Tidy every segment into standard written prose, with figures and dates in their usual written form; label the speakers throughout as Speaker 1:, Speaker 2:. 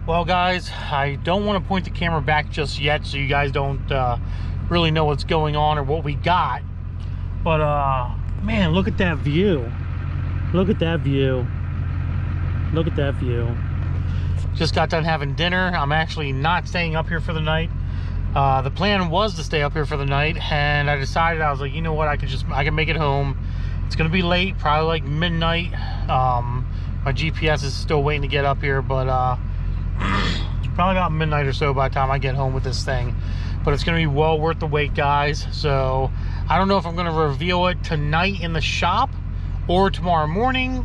Speaker 1: Well guys, I don't want to point the camera back just yet so you guys don't really know what's going on or what we got. But man, look at that view. Look at that view. Look at that view. Just got done having dinner. I'm actually not staying up here for the night. The plan was to stay up here for the night, and I decided, I was like, you know what, I can make it home. It's gonna be late, probably like midnight. My GPS is still waiting to get up here, but probably about midnight or so by the time I get home with this thing. But it's gonna be well worth the wait, guys. So I don't know if I'm gonna reveal it tonight in the shop or tomorrow morning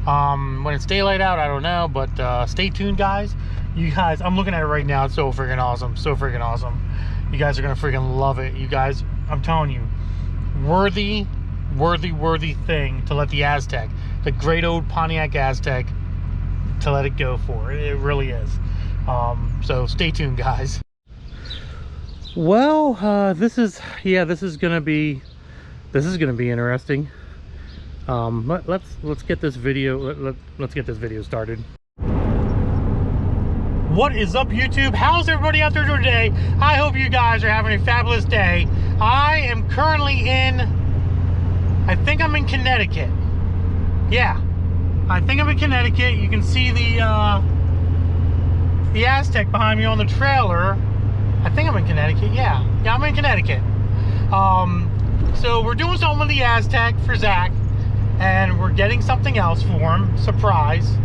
Speaker 1: when it's daylight out. I don't know, but stay tuned, guys. You guys, I'm looking at it right now. It's so freaking awesome, so freaking awesome. You guys are gonna freaking love it. You guys, I'm telling you, worthy thing to let the Aztek, the great old Pontiac Aztek, to let it go for. It really is. So stay tuned, guys. Well, this is gonna be interesting. Let's get this video let's get this video started. What is up, YouTube? How's everybody out there doing today? I hope you guys are having a fabulous day. I am currently I think I'm in Connecticut. Yeah, I think I'm in Connecticut. You can see the Aztek behind me on the trailer. I think I'm in Connecticut. Yeah, I'm in Connecticut. So we're doing something with the Aztek for Zach, and we're getting something else for him. Surprise.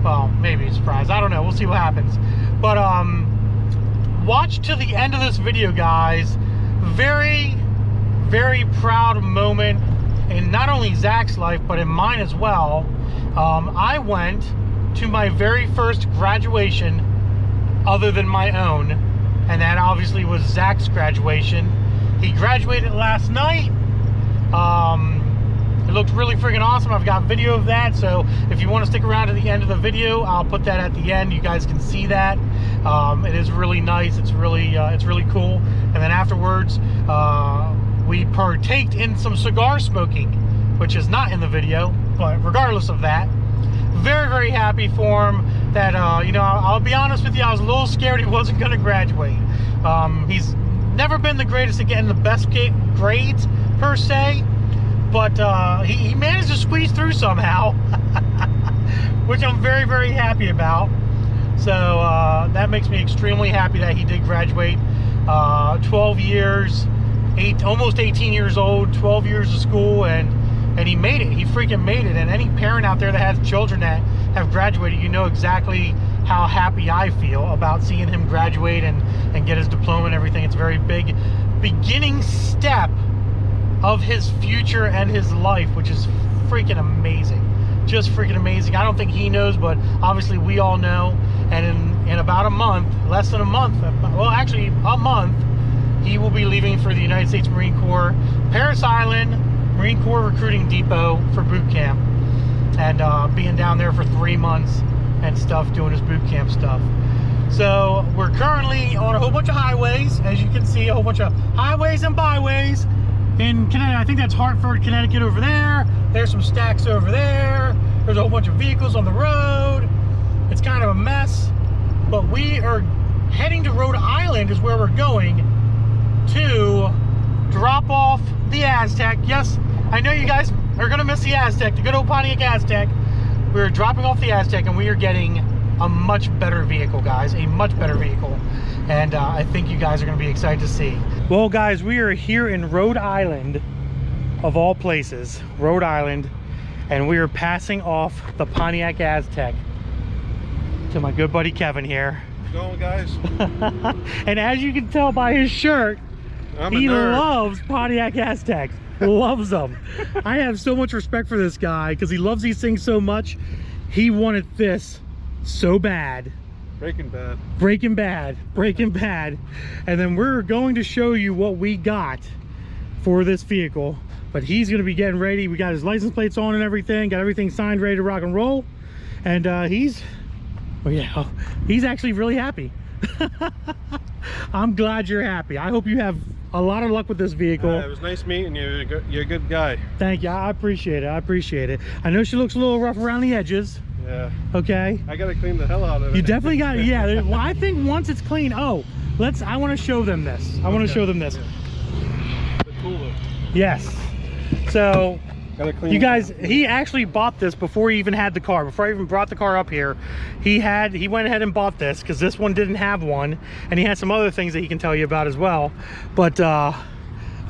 Speaker 1: Well, maybe a surprise. I don't know. We'll see what happens. But watch to the end of this video, guys. Very, very proud moment in not only Zach's life, but in mine as well. I went to my very first graduation other than my own, and that obviously was Zach's graduation. He graduated last night. It looked really freaking awesome. I've got video of that, so if you want to stick around to the end of the video, I'll put that at the end. You guys can see that. It is really nice. It's really cool. And then afterwards, we partaked in some cigar smoking, which is not in the video, but regardless of that, very, very happy for him. That you know, I'll be honest with you, I was a little scared he wasn't going to graduate. He's never been the greatest at getting the best grades per se, but he managed to squeeze through somehow, which I'm very, very happy about. So that makes me extremely happy that he did graduate. 12 years, almost 18 years old, 12 years of school, and he made it. He freaking made it. And any parent out there that has children that have graduated, you know exactly how happy I feel about seeing him graduate and get his diploma and everything. It's a very big beginning step of his future and his life, which is freaking amazing. Just freaking amazing. I don't think he knows, but obviously we all know. And in about a month, less than a month, well, actually a month, he will be leaving for the United States Marine Corps, Parris Island Marine Corps Recruiting Depot for boot camp, and being down there for 3 months and stuff, doing his boot camp stuff. So we're currently on a whole bunch of highways, as you can see, a whole bunch of highways and byways in Connecticut. I think that's Hartford, Connecticut over there. There's some stacks over there. There's a whole bunch of vehicles on the road. It's kind of a mess, but we are heading to Rhode Island is where we're going to drop off the Aztek. Yes, I know you guys are gonna miss the Aztek, the good old Pontiac Aztek. We're dropping off the Aztek, and we are getting a much better vehicle, guys, a much better vehicle. And I think you guys are gonna be excited to see. Well, guys, we are here in Rhode Island, of all places, Rhode Island, and we are passing off the Pontiac Aztek to my good buddy Kevin here.
Speaker 2: How's it going, guys?
Speaker 1: And as you can tell by his shirt, he loves Pontiac Azteks. Loves them. I have so much respect for this guy because he loves these things so much. He wanted this so bad.
Speaker 2: Breaking Bad.
Speaker 1: Breaking Bad. Breaking Bad. And then we're going to show you what we got for this vehicle. But he's going to be getting ready. We got his license plates on and everything. Got everything signed, ready to rock and roll. And he's actually really happy. I'm glad you're happy. I hope you have a lot of luck with this vehicle.
Speaker 2: It was nice meeting you. You're a good guy.
Speaker 1: Thank you. I appreciate it. I appreciate it. I know she looks a little rough around the edges.
Speaker 2: Yeah.
Speaker 1: Okay.
Speaker 2: I gotta clean the hell out of it.
Speaker 1: You definitely got it. Yeah. Well, I think once it's clean. Oh, I want to show them this. I want to show them this.
Speaker 2: Yeah. The cooler.
Speaker 1: Yes. So,
Speaker 2: Gotta clean
Speaker 1: you guys, he actually bought this before he even had the car. Before I even brought the car up here, he went ahead and bought this because this one didn't have one, and he had some other things that he can tell you about as well. But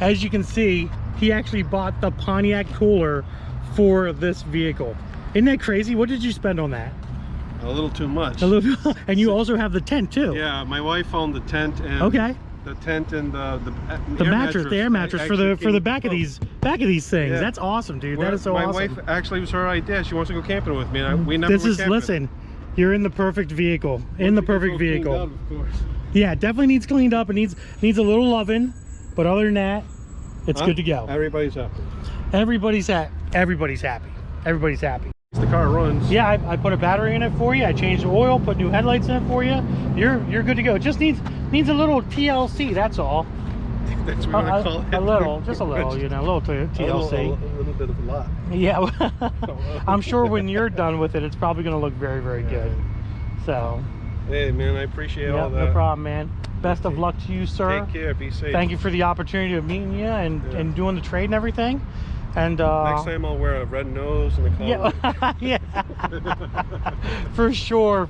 Speaker 1: as you can see, he actually bought the Pontiac cooler for this vehicle. Isn't that crazy? What did you spend on that?
Speaker 2: A little too much.
Speaker 1: A little. And you also have the tent too.
Speaker 2: Yeah, my wife owned the tent and
Speaker 1: okay.
Speaker 2: The tent and the
Speaker 1: air mattress for the back of these things.
Speaker 2: Yeah.
Speaker 1: That's awesome, dude. That is so
Speaker 2: my
Speaker 1: awesome.
Speaker 2: My wife actually, was her idea. She wants to go camping with me, and we never.
Speaker 1: Listen, you're in the perfect vehicle. In the perfect vehicle.
Speaker 2: Out, of course.
Speaker 1: Yeah, it definitely needs cleaned up. It needs a little loving, but other than that, it's good to go.
Speaker 2: Everybody's happy.
Speaker 1: Everybody's happy. Everybody's happy. Everybody's happy.
Speaker 2: The car runs.
Speaker 1: Yeah, I put a battery in it for you. I changed the oil, put new headlights in it for you. You're good to go. It just needs a little TLC. That's all.
Speaker 2: That's what we're gonna call it.
Speaker 1: A little, just a little, you know, a little TLC.
Speaker 2: A little bit of a lot.
Speaker 1: Yeah, I'm sure when you're done with it, it's probably going to look very, very good. So.
Speaker 2: Hey, man, I appreciate all that.
Speaker 1: No problem, man. Best of luck to you, sir.
Speaker 2: Take care. Be safe.
Speaker 1: Thank you for the opportunity of meeting you and doing the trade and everything. And
Speaker 2: next time I'll wear a red nose and a collar.
Speaker 1: Yeah, yeah. For sure.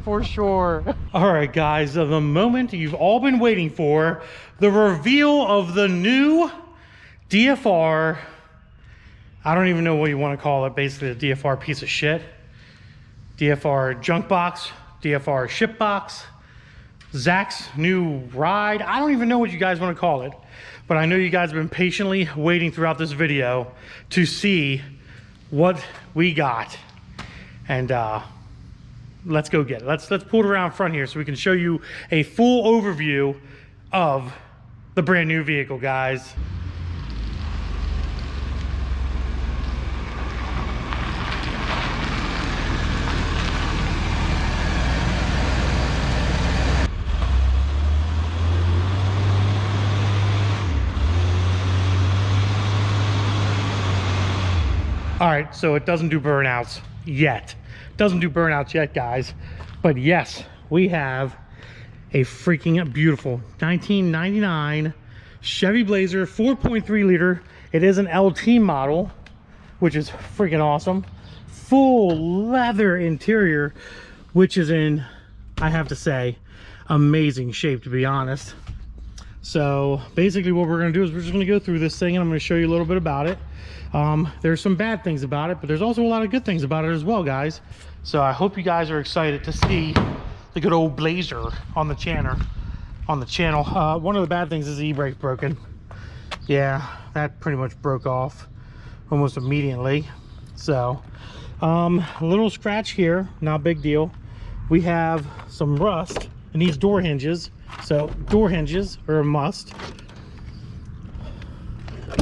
Speaker 1: All right, guys, the moment you've all been waiting for, the reveal of the new DFR. I don't even know what you want to call it. Basically, a DFR piece of shit. DFR junk box, DFR ship box, Zach's new ride. I don't even know what you guys want to call it. But I know you guys have been patiently waiting throughout this video to see what we got. And let's go get it. Let's pull it around front here so we can show you a full overview of the brand new vehicle, guys. All right, so it doesn't do burnouts yet. Doesn't do burnouts yet, guys. But yes, we have a freaking beautiful 1999 Chevy Blazer 4.3 liter. It is an LT model, which is freaking awesome. Full leather interior, which is in, I have to say, amazing shape, to be honest. So basically what we're going to do is we're just going to go through this thing and I'm going to show you a little bit about it. There's some bad things about it, but there's also a lot of good things about it as well, guys. So I hope you guys are excited to see the good old Blazer on the channel. One of the bad things is the e-brake broken. Yeah, that pretty much broke off almost immediately. So a little scratch here, not a big deal. We have some rust. It needs door hinges, so door hinges are a must.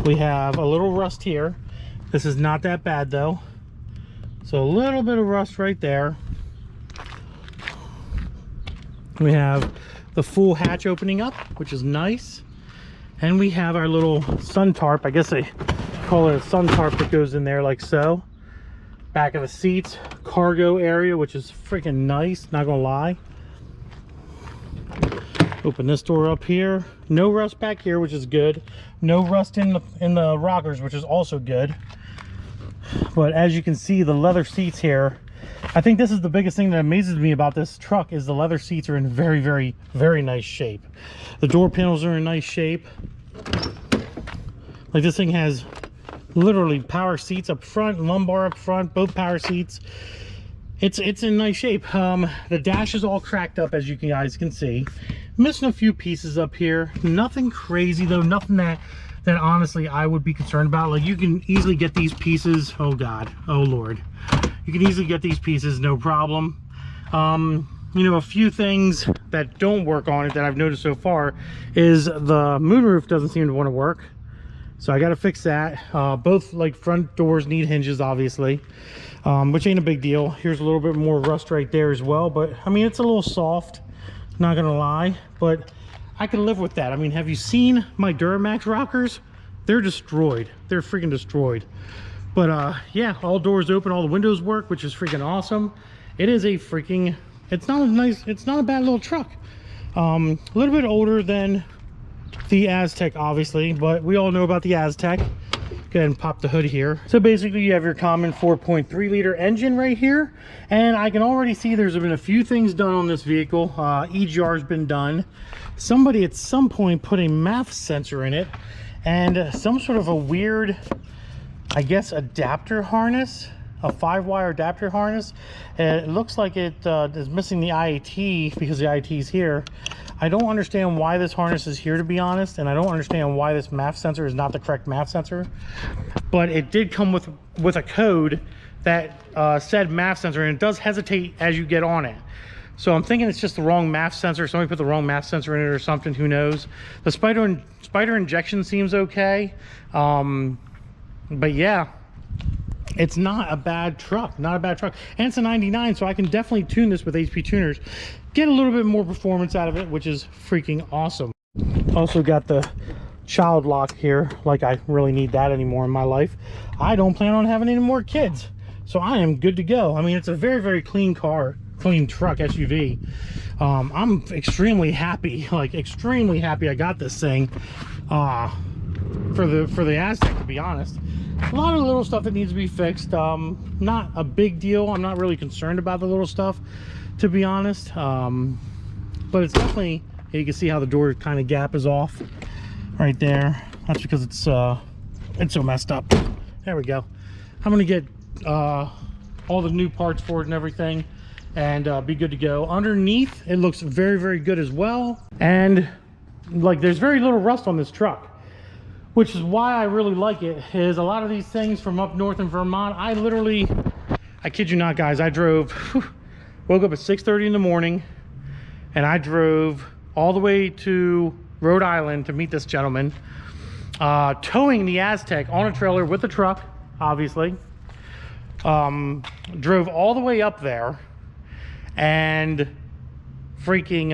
Speaker 1: We have a little rust here. This is not that bad though. So a little bit of rust right there. We have the full hatch opening up, which is nice. And we have our little sun tarp. I guess they call it a sun tarp that goes in there like so. Back of the seats, cargo area, which is freaking nice, not gonna lie. Open this door up here. No rust back here, which is good. No rust in the rockers, which is also good. But as you can see, the leather seats here, I think this is the biggest thing that amazes me about this truck is the leather seats are in very, very, very nice shape. The door panels are in nice shape. Like this thing has literally power seats up front, lumbar up front, both power seats. It's in nice shape. The dash is all cracked up, as you guys can see. Missing a few pieces up here. Nothing crazy though. Nothing that honestly I would be concerned about. Like you can easily get these pieces. Oh God. Oh Lord. You can easily get these pieces, no problem. You know, a few things that don't work on it that I've noticed so far is the moonroof doesn't seem to want to work. So I got to fix that. Both like front doors need hinges, obviously, which ain't a big deal. Here's a little bit more rust right there as well. But I mean, it's a little soft, not gonna lie, but I can live with that. I mean, have you seen my Duramax rockers? They're destroyed. They're freaking destroyed. But yeah, all doors open, all the windows work, which is freaking awesome. it is a freaking, it's not a nice, it's not a bad little truck. A little bit older than the Aztek, obviously, but we all know about the Aztek. Go ahead and pop the hood here. So basically you have your common 4.3 liter engine right here, and I can already see there's been a few things done on this vehicle. EGR's been done. Somebody at some point put a MAF sensor in it, and some sort of a weird, I guess, adapter harness, a 5-wire adapter harness. It looks like it is missing the IAT because the IAT is here. I don't understand why this harness is here, to be honest, and I don't understand why this MAF sensor is not the correct MAF sensor. But it did come with a code that said MAF sensor, and it does hesitate as you get on it. So I'm thinking it's just the wrong MAF sensor. Somebody put the wrong MAF sensor in it or something, who knows. The spider injection seems okay. But yeah, it's not a bad truck, not a bad truck. And it's a 99, so I can definitely tune this with HP tuners. Get a little bit more performance out of it, which is freaking awesome. Also got the child lock here, like I really need that anymore in my life. I don't plan on having any more kids, so I am good to go. I mean, it's a very, very clean car, clean truck, SUV. I'm extremely happy, like extremely happy I got this thing for the Aztek, to be honest. A lot of little stuff that needs to be fixed. Not a big deal. I'm not really concerned about the little stuff, to be honest. But it's definitely, you can see how the door kind of gap is off right there. That's because it's so messed up. There we go. I'm gonna get all the new parts for it and everything, and be good to go. Underneath, it looks very, very good as well. And like, there's very little rust on this truck, which is why I really like it. Is a lot of these things from up north in Vermont, I kid you not, guys, I drove, woke up at 6:30 in the morning, and I drove all the way to Rhode Island to meet this gentleman, towing the Aztek on a trailer with the truck, obviously. Drove all the way up there, and freaking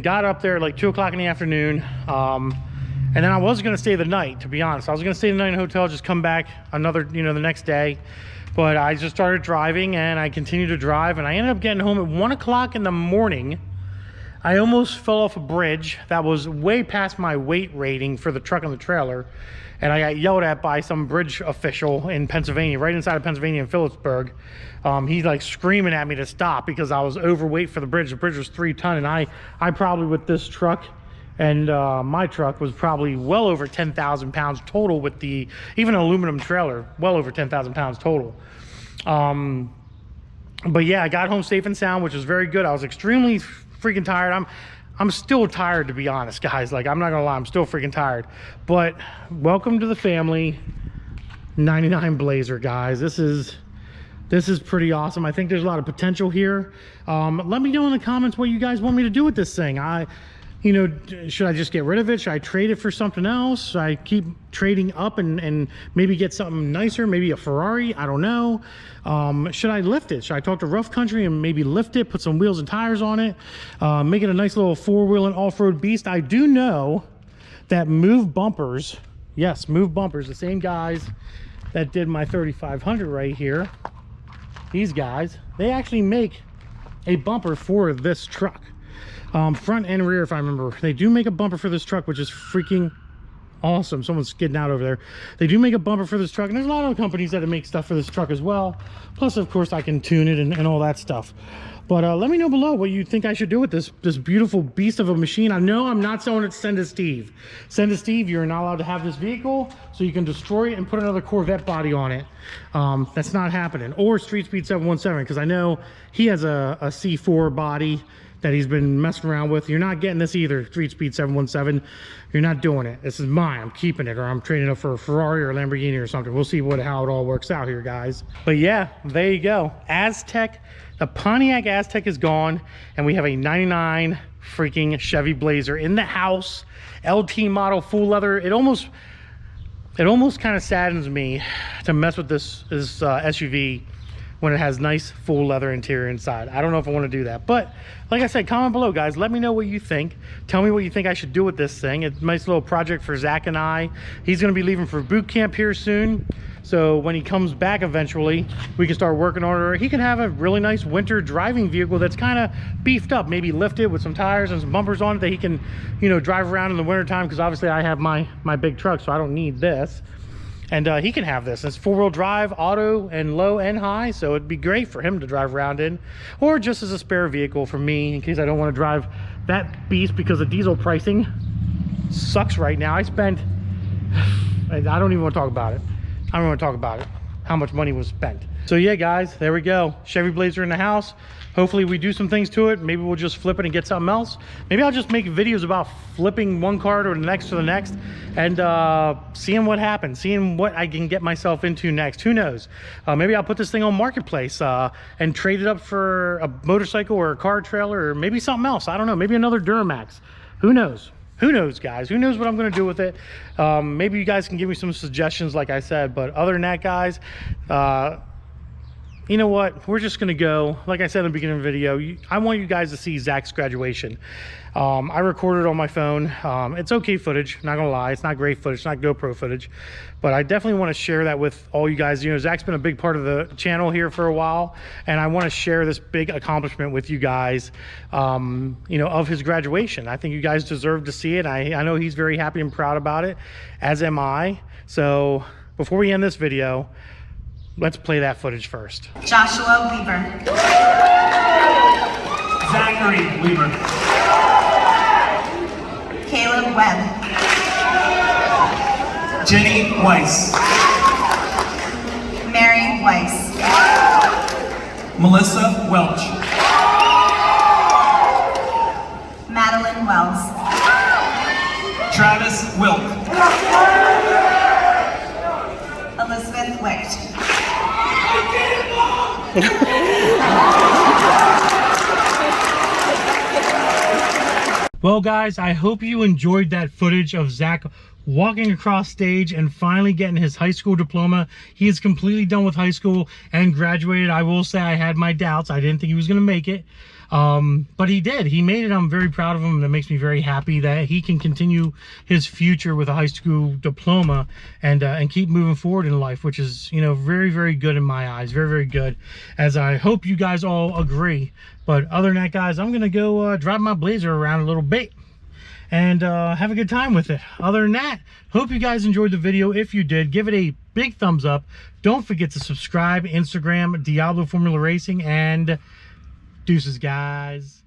Speaker 1: got up there at like 2 o'clock in the afternoon. And then I was going to stay the night, to be honest. I was going to stay the night in a hotel, just come back another, the next day. But I just started driving, and I continued to drive, and I ended up getting home at 1 o'clock in the morning. I almost fell off a bridge that was way past my weight rating for the truck and the trailer. And I got yelled at by some bridge official in Pennsylvania, right inside of Pennsylvania in Phillipsburg. He's like screaming at me to stop because I was overweight for the bridge. The bridge was 3 ton, and I probably, with this truck and my truck, was probably well over 10,000 pounds total with the, even an aluminum trailer, well over 10,000 pounds total. But yeah, I got home safe and sound, which was very good. I was extremely freaking tired. I'm still tired, to be honest, guys. Like, I'm not gonna lie, I'm still freaking tired. But welcome to the family. 99 Blazer, guys. This is pretty awesome. I think there's a lot of potential here. Let me know in the comments what you guys want me to do with this thing. Should I just get rid of it? Should I trade it for something else? Should I keep trading up and maybe get something nicer, maybe a Ferrari? I don't know. Should I lift it? Should I talk to Rough Country and maybe lift it, put some wheels and tires on it, make it a nice little 4-wheel and off-road beast? I do know that Move Bumpers, yes, Move Bumpers, the same guys that did my 3500 right here, these guys, they actually make a bumper for this truck. Front and rear, if I remember. They do make a bumper for this truck, which is freaking awesome. Someone's skidding out over there. They do make a bumper for this truck, and there's a lot of companies that make stuff for this truck as well. Plus, of course, I can tune it and all that stuff. But let me know below what you think I should do with this beautiful beast of a machine. I know I'm not selling it to Send to Steve. Send to Steve, you're not allowed to have this vehicle, so you can destroy it and put another Corvette body on it. That's not happening. Or Street Speed 717, because I know he has a C4 body that he's been messing around with. You're not getting this either, Street Speed 717. You're not doing it. This is mine. I'm keeping it, or I'm trading it for a Ferrari or a Lamborghini or something. We'll see how it all works out here, guys. But yeah, there you go. Aztek, the Pontiac Aztek is gone, and we have a 99 freaking Chevy Blazer in the house. LT model, full leather. It almost kind of saddens me to mess with this SUV when it has nice full leather interior inside. I don't know if I want to do that, but like I said, comment below, guys. Let me know what you think. Tell me what you think I should do with this thing. It's a nice little project for Zach and I. He's going to be leaving for boot camp here soon, so when he comes back eventually, we can start working on it. He can have a really nice winter driving vehicle that's kind of beefed up, maybe lifted with some tires and some bumpers on it that he can, you know, drive around in the winter time, because obviously I have my big truck, so I don't need this. And he can have this. It's 4-wheel drive, auto, and low and high, so it'd be great for him to drive around in, or just as a spare vehicle for me in case I don't want to drive that beast, because the diesel pricing sucks right now. I don't even want to talk about it. I don't want to talk about it, how much money was spent. So yeah, guys, there we go. Chevy Blazer in the house. Hopefully we do some things to it. Maybe we'll just flip it and get something else. Maybe I'll just make videos about flipping one car to the next and seeing what happens, seeing what I can get myself into next. Who knows? Maybe I'll put this thing on Marketplace and trade it up for a motorcycle or a car trailer, or maybe something else. I don't know, maybe another Duramax. Who knows? Who knows, guys? Who knows what I'm going to do with it? Maybe you guys can give me some suggestions, like I said. But other than that, guys, you know what? We're just going to go, like I said in the beginning of the video, I want you guys to see Zach's graduation. I recorded on my phone. It's okay footage, not going to lie. It's not great footage, it's not GoPro footage. But I definitely want to share that with all you guys. You know, Zach's been a big part of the channel here for a while, and I want to share this big accomplishment with you guys, you know, of his graduation. I think you guys deserve to see it. I know he's very happy and proud about it, as am I. So before we end this video, let's play that footage first.
Speaker 3: Joshua Weaver.
Speaker 1: Zachary Weaver.
Speaker 3: Caleb Webb.
Speaker 1: Jenny Weiss.
Speaker 3: Mary Weiss.
Speaker 1: Melissa Welch.
Speaker 3: Madeline Wells.
Speaker 1: Travis Wilk.
Speaker 3: Elizabeth Wicht.
Speaker 1: Well, guys, I hope you enjoyed that footage of Zach walking across stage and finally getting his high school diploma. He is completely done with high school and graduated. I will say I had my doubts. I didn't think he was going to make it. But he did. He made it. I'm very proud of him. That makes me very happy that he can continue his future with a high school diploma and keep moving forward in life, which is, you know, very, very good in my eyes. Very, very good, as I hope you guys all agree. But other than that, guys, I'm gonna go drive my Blazer around a little bit and have a good time with it. Other than that, hope you guys enjoyed the video. If you did, give it a big thumbs up. Don't forget to subscribe. Instagram, Diablo Formula Racing, and deuces, guys.